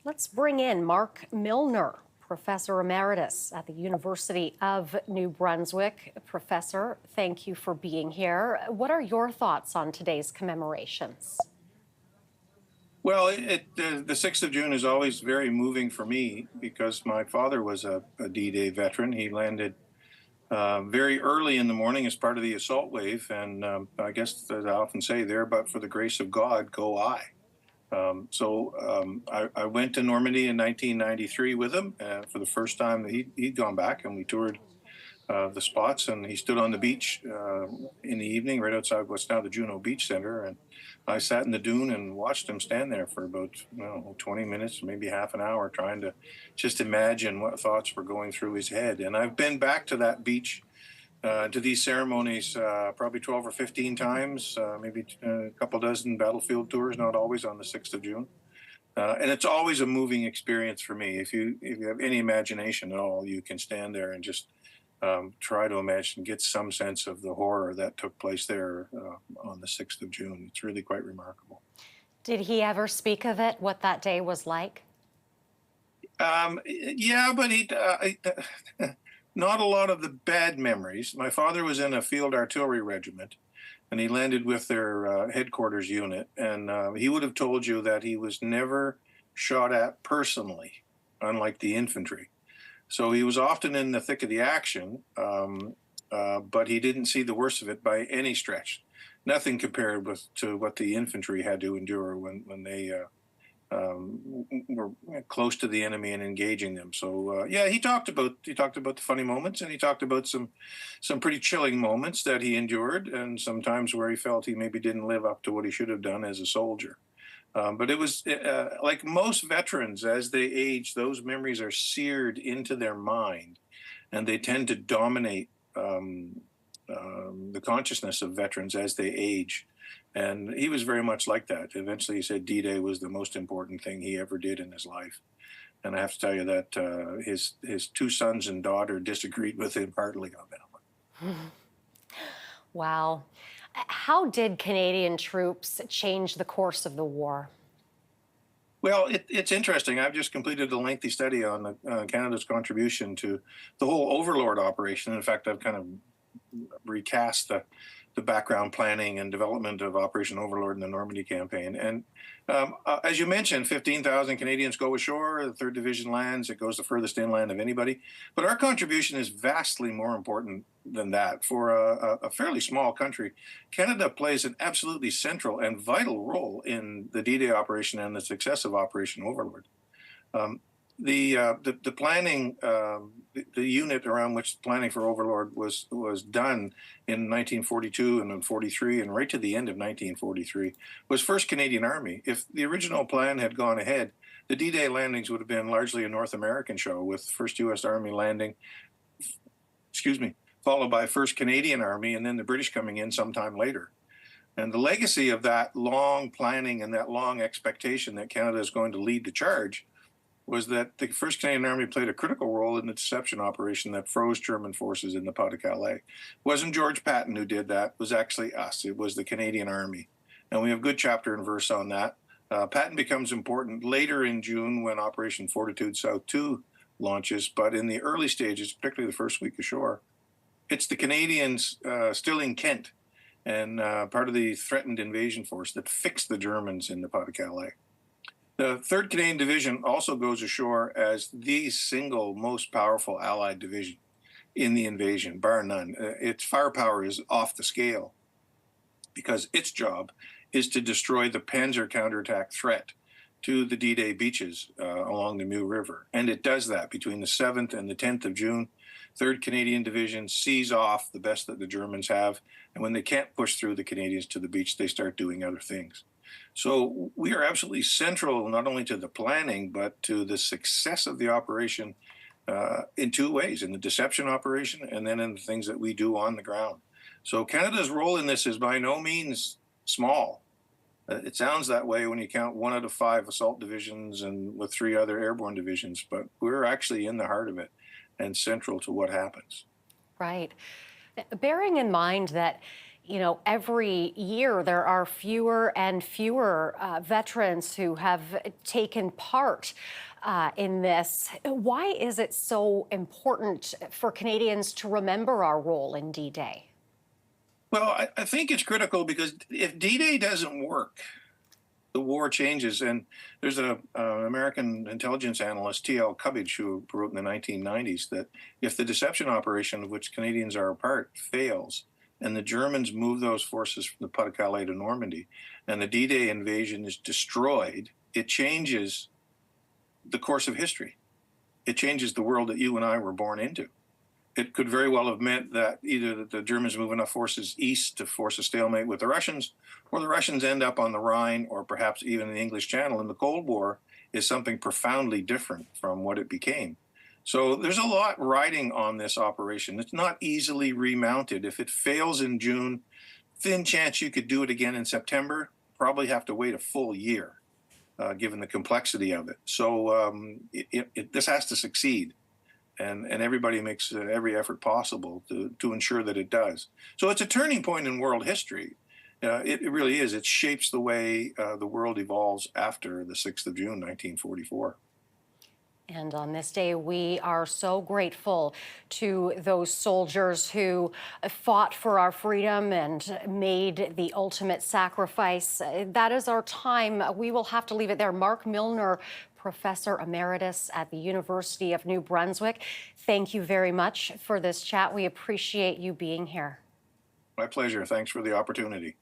Let's bring in Mark Milner, Professor Emeritus at the University of New Brunswick. Professor, thank you for being here. What are your thoughts on today's commemorations? Well, the 6th of June is always very moving for me because my father was a D-Day veteran. He landed very early in the morning as part of the assault wave. And I guess, as I often say there, but for the grace of God, go I. I went to Normandy in 1993 with him for the first time. He'd gone back, and we toured the spots, and he stood on the beach in the evening right outside what's now the Juno Beach Center, and I sat in the dune and watched him stand there for about 20 minutes, maybe half an hour, trying to just imagine what thoughts were going through his head. And I've been back to that beach, to these ceremonies, probably 12 or 15 times, maybe a couple dozen battlefield tours, not always on the 6th of June. And it's always a moving experience for me. If you have any imagination at all, you can stand there and just try to imagine, get some sense of the horror that took place there on the 6th of June. It's really quite remarkable. Did he ever speak of it, what that day was like? Yeah, but not a lot of the bad memories. My father was in a field artillery regiment, and he landed with their headquarters unit, and he would have told you that he was never shot at personally, unlike the infantry. So he was often in the thick of the action, but he didn't see the worst of it by any stretch. Nothing compared to what the infantry had to endure when they were close to the enemy and engaging them. So yeah, he talked about the funny moments, and he talked about some pretty chilling moments that he endured, and sometimes where he felt he maybe didn't live up to what he should have done as a soldier. But it was like most veterans, as they age, those memories are seared into their mind, and they tend to dominate the consciousness of veterans as they age. And he was very much like that. Eventually, he said D-Day was the most important thing he ever did in his life. And I have to tell you that his two sons and daughter disagreed with him heartily on that one. Wow. How did Canadian troops change the course of the war? Well, it's interesting. I've just completed a lengthy study on Canada's contribution to the whole Overlord operation. In fact, I've kind of recast the background planning and development of Operation Overlord in the Normandy campaign. And as you mentioned, 15,000 Canadians go ashore, the 3rd Division lands, it goes the furthest inland of anybody. But our contribution is vastly more important than that. For a fairly small country, Canada plays an absolutely central and vital role in the D-Day operation and the success of Operation Overlord. The planning, the unit around which planning for Overlord was done in 1942 and in 43 and right to the end of 1943 was 1st Canadian Army. If the original plan had gone ahead, the D-Day landings would have been largely a North American show, with 1st U.S. Army landing, followed by 1st Canadian Army, and then the British coming in sometime later. And the legacy of that long planning and that long expectation that Canada is going to lead the charge was that the 1st Canadian Army played a critical role in the deception operation that froze German forces in the Pas-de-Calais. It wasn't George Patton who did that. It was actually us. It was the Canadian Army. And we have good chapter and verse on that. Patton becomes important later in June when Operation Fortitude South 2 launches, but in the early stages, particularly the first week ashore, it's the Canadians still in Kent and part of the threatened invasion force that fixed the Germans in the Pas-de-Calais. The 3rd Canadian Division also goes ashore as the single most powerful Allied division in the invasion, bar none. Its firepower is off the scale because its job is to destroy the Panzer counterattack threat to the D-Day beaches along the Meuse River. And it does that between the 7th and the 10th of June. 3rd Canadian Division sees off the best that the Germans have. And when they can't push through the Canadians to the beach, they start doing other things. So we are absolutely central not only to the planning, but to the success of the operation in two ways, in the deception operation and then in the things that we do on the ground. So Canada's role in this is by no means small. It sounds that way when you count 1 out of 5 assault divisions and with 3 other airborne divisions, but we're actually in the heart of it and central to what happens. Right. Bearing in mind that every year there are fewer and fewer veterans who have taken part in this. Why is it so important for Canadians to remember our role in D-Day? Well, I think it's critical because if D-Day doesn't work, the war changes. And there's a American intelligence analyst, T.L. Cubbage, who wrote in the 1990s that if the deception operation of which Canadians are a part fails, and the Germans move those forces from the Pas-de-Calais to Normandy, and the D-Day invasion is destroyed, it changes the course of history. It changes the world that you and I were born into. It could very well have meant that either that the Germans move enough forces east to force a stalemate with the Russians, or the Russians end up on the Rhine, or perhaps even in the English Channel. And the Cold War is something profoundly different from what it became. So there's a lot riding on this operation. It's not easily remounted. If it fails in June, thin chance you could do it again in September. Probably have to wait a full year, given the complexity of it. So this has to succeed. And everybody makes every effort possible to ensure that it does. So it's a turning point in world history. It really is. It shapes the way the world evolves after the 6th of June, 1944. And on this day, we are so grateful to those soldiers who fought for our freedom and made the ultimate sacrifice. That is our time. We will have to leave it there. Mark Milner, Professor Emeritus at the University of New Brunswick, thank you very much for this chat. We appreciate you being here. My pleasure. Thanks for the opportunity.